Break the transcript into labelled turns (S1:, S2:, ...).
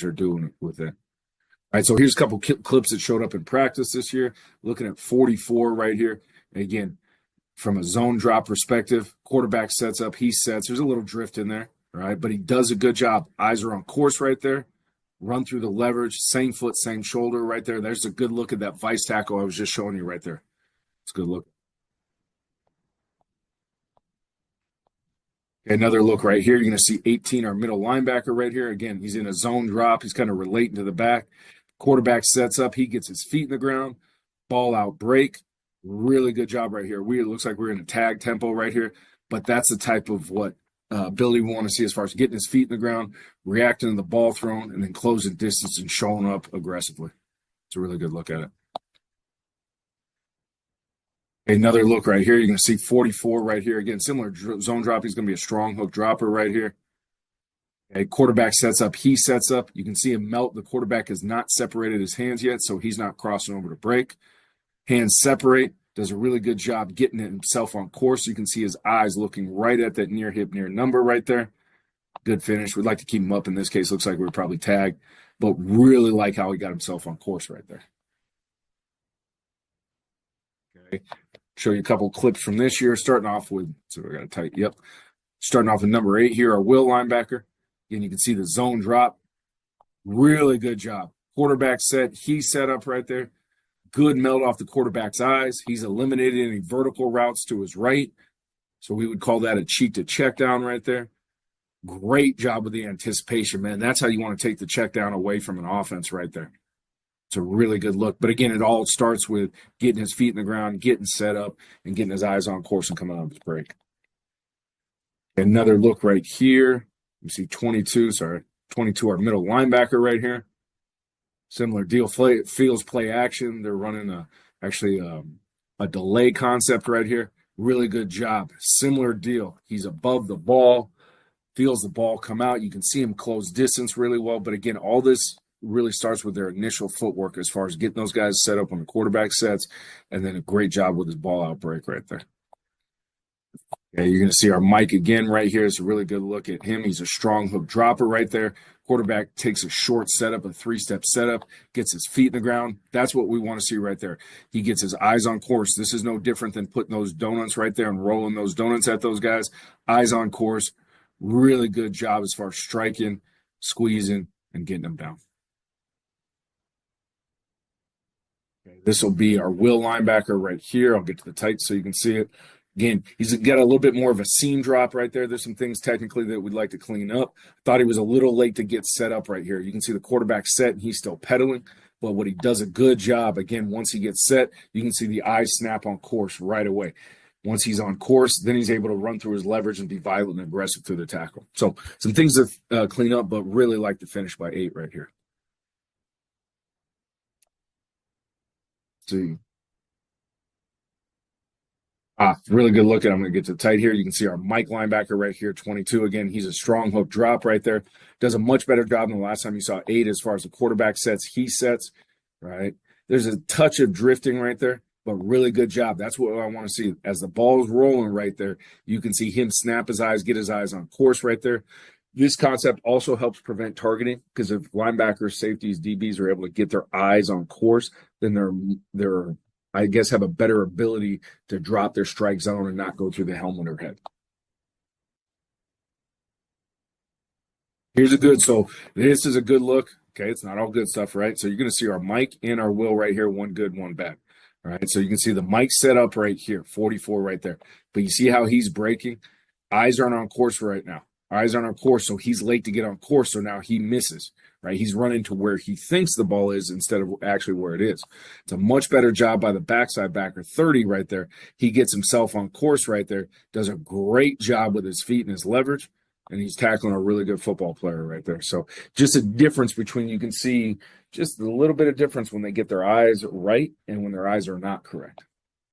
S1: are doing with it. All right, so here's a couple clips that showed up in practice this year. Looking at 44 right here. Again, from a zone drop perspective, quarterback sets up, he sets. There's a little drift in there, right? But he does a good job. Eyes are on course right there. Run through the leverage, same foot, same shoulder right there. There's a good look at that vice tackle I was just showing you right there. It's a good look. Another look right here. You're going to see 18, our middle linebacker right here. Again, he's in a zone drop. He's kind of relating to the back. Quarterback sets up. He gets his feet in the ground. Ball out break. Really good job right here. It looks like we're in a tag tempo right here, but that's the type of what ability we want to see as far as getting his feet in the ground, reacting to the ball thrown, and then closing distance and showing up aggressively. It's a really good look at it. Another look right here. You're going to see 44 right here. Again, similar zone drop. He's going to be a strong hook dropper right here. Okay, quarterback sets up. He sets up. You can see him melt. The quarterback has not separated his hands yet, so he's not crossing over to break. Hands separate. Does a really good job getting himself on course. You can see his eyes looking right at that near hip, near number right there. Good finish. We'd like to keep him up in this case. Looks like we're probably tagged, but really like how he got himself on course right there. Okay. Show you a couple clips from this year, starting off with, so we got to tight, yep. Starting off with number 8 here, our will linebacker. Again, you can see the zone drop. Really good job. Quarterback set, he set up right there. Good melt off the quarterback's eyes. He's eliminated any vertical routes to his right. So we would call that a cheat to check down right there. Great job with the anticipation, man. That's how you want to take the check down away from an offense right there. It's a really good look. But again, it all starts with getting his feet in the ground, getting set up, and getting his eyes on course and coming out of his break. Another look right here. You see 22, our middle linebacker right here. Similar deal, feels play action. They're running a delay concept right here. Really good job. Similar deal. He's above the ball, feels the ball come out. You can see him close distance really well. But again, all this really starts with their initial footwork as far as getting those guys set up when the quarterback sets, and then a great job with his ball out break right there. Okay, you're going to see our Mike again right here. It's a really good look at him. He's a strong hook dropper right there. Quarterback takes a short setup, a 3-step setup, gets his feet in the ground. That's what we want to see right there. He gets his eyes on course. This is no different than putting those donuts right there and rolling those donuts at those guys. Eyes on course. Really good job as far as striking, squeezing, and getting them down. Okay, this will be our will linebacker right here. I'll get to the tight so you can see it. Again, he's got a little bit more of a seam drop right there. There's some things technically that we'd like to clean up. Thought he was a little late to get set up right here. You can see the quarterback set, and he's still pedaling. But what he does a good job, again, once he gets set, you can see the eyes snap on course right away. Once he's on course, then he's able to run through his leverage and be violent and aggressive through the tackle. So some things to clean up, but really like to finish by 8 right here. See. Really good look at. I'm going to get to the tight here. You can see our Mike linebacker right here, 22. Again, he's a strong hook drop right there. Does a much better job than the last time you saw 8 as far as the quarterback sets. He sets, right? There's a touch of drifting right there, but really good job. That's what I want to see. As the ball's rolling right there, you can see him snap his eyes, get his eyes on course right there. This concept also helps prevent targeting because if linebackers, safeties, DBs are able to get their eyes on course, then they're I guess, have a better ability to drop their strike zone and not go through the helmet or head. So this is a good look. Okay, it's not all good stuff, right? So you're going to see our Mike and our Will right here, one good, one bad. All right, so you can see the Mike set up right here, 44 right there. But you see how he's breaking? Eyes aren't on course right now. Eyes aren't on course, so he's late to get on course, so now he misses. Right, he's running to where he thinks the ball is instead of actually where it is. It's a much better job by the backside backer, 30 right there. He gets himself on course right there, does a great job with his feet and his leverage, and he's tackling a really good football player right there. So just a difference between, you can see just a little bit of difference when they get their eyes right and when their eyes are not correct.